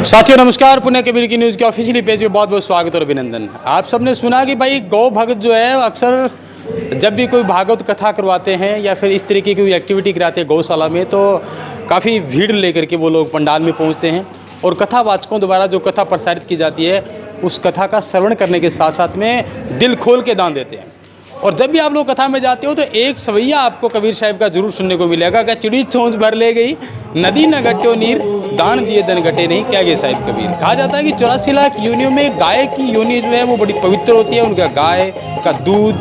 साथियों नमस्कार, पुणे कबीर की न्यूज़ के ऑफिशियली पेज पे बहुत बहुत स्वागत और अभिनंदन। आप सबने सुना कि भाई गौ भगत जो है अक्सर जब भी कोई भागवत कथा करवाते हैं या फिर इस तरीके की कोई एक्टिविटी कराते हैं गौशाला में, तो काफ़ी भीड़ लेकर के वो लोग पंडाल में पहुंचते हैं और कथावाचकों द्वारा जो कथा प्रसारित की जाती है उस कथा का श्रवण करने के साथ साथ में दिल खोल के दान देते हैं। और जब भी आप लोग कथा में जाते हो तो एक सवैया आपको कबीर साहिब का जरूर सुनने को मिलेगा कि चिड़ी चोंच भर ले गई, नदी न घट्यो नीर, दान दिए धन घटे नहीं, क्या गए साहिब कबीर। कहा जाता है कि 84 लाख योनियों में गाय की योनि जो है वो बड़ी पवित्र होती है। उनका गाय का दूध,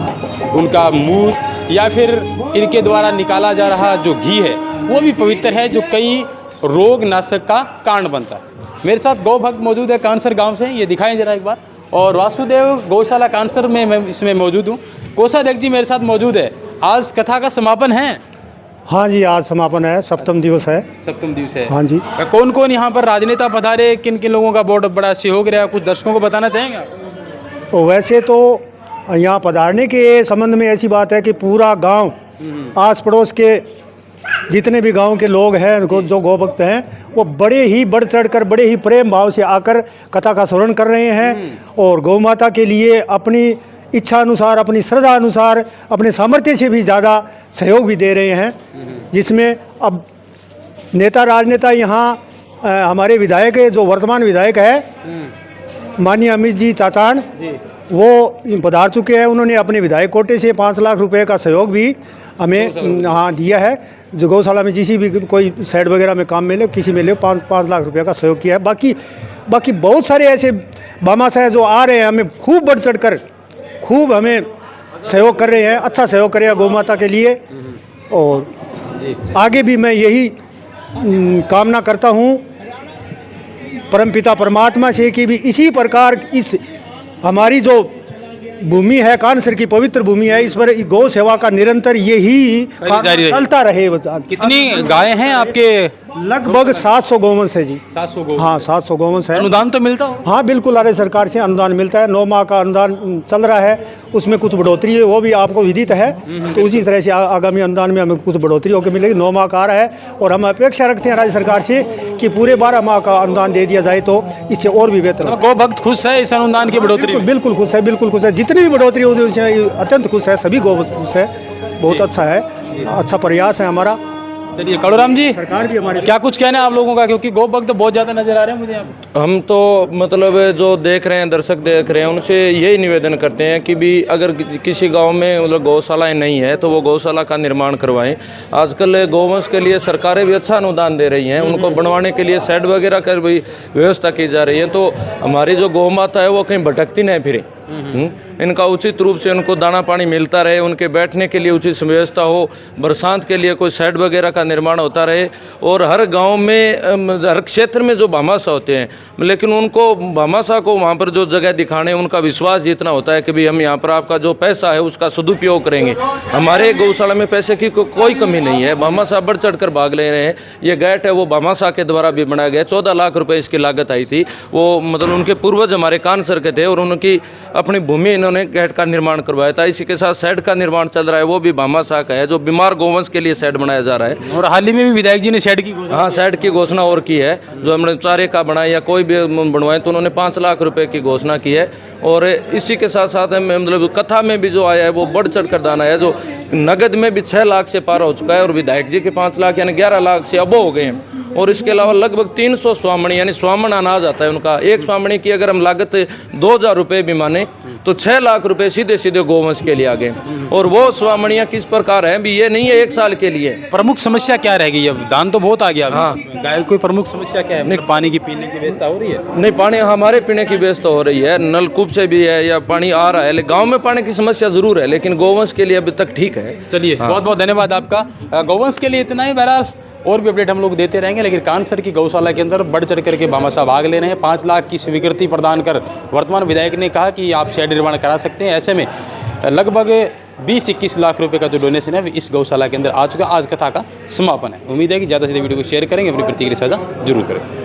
उनका मूत्र या फिर इनके द्वारा निकाला जा रहा जो घी है वो भी पवित्र है, जो कई रोग नाशक का कारण बनता है। मेरे साथ गौ भक्त मौजूद है कांसर गाँव से, ये दिखाएं जरा एक बार। और वासुदेव गौशाला कांसर में मैं इसमें मौजूद हूँ। कोषाध्यक्ष जी मेरे साथ मौजूद है। आज कथा का समापन है? हाँ जी, आज समापन है, सप्तम दिवस है। सप्तम दिवस है, हाँ जी। कौन कौन यहाँ पर राजनेता पधारे, किन किन लोगों का बहुत बड़ा सहयोग रहा, कुछ दर्शकों को बताना चाहेंगे आप? तो वैसे तो यहाँ पधारने के संबंध में ऐसी बात है कि पूरा गांव, आस पड़ोस के जितने भी गांव के लोग हैं जो गौ भक्त हैं वो बड़े ही बढ़ चढ़ कर, बड़े ही प्रेम भाव से आकर कथा का श्रवण कर रहे हैं और गौ माता के लिए अपनी इच्छा अनुसार, अपनी श्रद्धा अनुसार, अपने सामर्थ्य से भी ज़्यादा सहयोग भी दे रहे हैं। जिसमें अब नेता राजनेता यहाँ हमारे विधायक जो वर्तमान विधायक है माननीय अमित जी चाचान, वो पधार चुके हैं। उन्होंने अपने विधायक कोटे से 5 लाख रुपए का सहयोग भी हमें हाँ दिया है। जो गौशाला में जिसी भी कोई साइड वगैरह में काम मिले, किसी में ले 5 लाख रुपए का सहयोग किया है। बाकी बहुत सारे ऐसे भामाशाह जो आ रहे हैं, हमें खूब बढ़ चढ़ कर खूब हमें सहयोग कर रहे हैं, अच्छा सहयोग कर रहे हैं गौ माता के लिए। और आगे भी मैं यही कामना करता हूँ परमपिता परमात्मा से कि भी इसी प्रकार इस हमारी जो भूमि है, कांसर की पवित्र भूमि है, इस पर गौ सेवा का निरंतर यही चलता रहे। कितनी गाय हैं आपके? लगभग 700 गौवंश है जी। 700 गौवंश? हाँ, 700 गौवंश है। अनुदान तो मिलता हो? हाँ बिल्कुल, अरे सरकार से अनुदान मिलता है। 9 माह का अनुदान चल रहा है, उसमें कुछ बढ़ोतरी है, वो भी आपको विदित है। तो उसी तरह से आगामी अनुदान में हमें कुछ बढ़ोतरी होकर मिलेगी। 9 माह का आ रहा है और हम अपेक्षा रखते हैं राज्य सरकार से कि पूरे 12 माह का अनुदान दे दिया जाए तो इससे और भी बेहतर। गौ भक्त खुश है इस अनुदान की बढ़ोतरी? बिल्कुल खुश है, बिल्कुल खुश है। जितनी भी बढ़ोतरी होती है उससे अत्यंत खुश है, सभी गौ खुश है। बहुत अच्छा है, अच्छा प्रयास है हमारा। चलिए कालूराम जी, सरकार भी हमारे क्या कुछ कहना है आप लोगों का, क्योंकि गौ भक्त बहुत ज़्यादा नजर आ रहे हैं मुझे यहाँ पे? हम तो मतलब जो देख रहे हैं, दर्शक देख रहे हैं, उनसे यही निवेदन करते हैं कि भी अगर किसी गांव में मतलब गौशालाएं नहीं है तो वो गौशाला का निर्माण करवाएं। आजकल गौवंश के लिए सरकारें भी अच्छा अनुदान दे रही हैं, उनको बनवाने के लिए शेड वगैरह कर भी व्यवस्था की जा रही है। तो हमारी जो गौ माता है वो कहीं भटकती नहीं फिरे, इनका उचित रूप से उनको दाना पानी मिलता रहे, उनके बैठने के लिए उचित व्यवस्था हो, बरसात के लिए कोई शेड वगैरह का निर्माण होता रहे। और हर गांव में, हर क्षेत्र में जो भामाशाह होते हैं, लेकिन उनको भामाशाह को वहां पर जो जगह दिखाने, उनका विश्वास जितना होता है कि भाई हम यहाँ पर आपका जो पैसा है उसका सदुपयोग करेंगे। हमारे गौशाला में पैसे की कोई कमी नहीं है, भामाशाह बढ़ चढ़ कर भाग ले रहे हैं। ये गेट है वो भामाशाह के द्वारा भी बनाया गया, 14 लाख रुपये इसकी लागत आई थी। वो मतलब उनके पूर्वज हमारे कांसर के थे और उनकी अपनी भूमि इन्होंने गेट का निर्माण करवाया था। इसी के साथ शेड का निर्माण चल रहा है, वो भी भामाशाह का है, जो बीमार गौवंश के लिए शेड बनाया जा रहा है। और हाल ही में भी विधायक जी ने शेड की घोषणा, हाँ शेड की घोषणा और की है। जो हमने चारे का बनाया या कोई भी बनवाए तो उन्होंने 5 लाख रुपए की घोषणा की है। और इसी के साथ साथ मतलब कथा में भी जो आया है वो बढ़ चढ़ कर दान आया, जो नगद में भी 6 लाख से पार हो चुका है और विधायक जी के 5 लाख यानी 11 लाख से अबो हो गए हैं। और इसके अलावा लगभग 300 स्वामणी यानी स्वामण अनाज आता है उनका। एक स्वामणी की अगर हम लागत 2000 रुपये भी माने तो 6 लाख रुपए सीधे सीधे गौवंश के लिए आ गए। और वो स्वामणियाँ किस प्रकार हैं भी, ये नहीं है 1 साल के लिए। प्रमुख समस्या क्या रहेगी? अब दान तो बहुत आ गया, हाँ गाय कोई प्रमुख समस्या क्या है? पानी की पीने की व्यवस्था हो रही है? नहीं, पानी हमारे पीने की व्यवस्था हो रही है, नलकूप से भी है या पानी आ रहा है। गाँव में पानी की समस्या जरूर है, लेकिन गौवंश के लिए अभी तक ठीक है। चलिए बहुत बहुत धन्यवाद आपका। गौवंश के लिए इतना ही। बहरहाल और भी अपडेट हम लोग देते रहेंगे, लेकिन कांसर की गौशाला के अंदर बढ़ चढ़ करके भामाशाह भाग ले रहे हैं। 5 लाख की स्वीकृति प्रदान कर वर्तमान विधायक ने कहा कि आप शेड निर्माण करा सकते हैं। ऐसे में लगभग 20-21 लाख रुपए का जो डोनेशन है इस गौशाला के अंदर आ चुका। आज कथा का समापन है। उम्मीद है कि ज़्यादा से ज़्यादा वीडियो को शेयर करेंगे, अपनी प्रतिक्रिया साझा जरूर करें।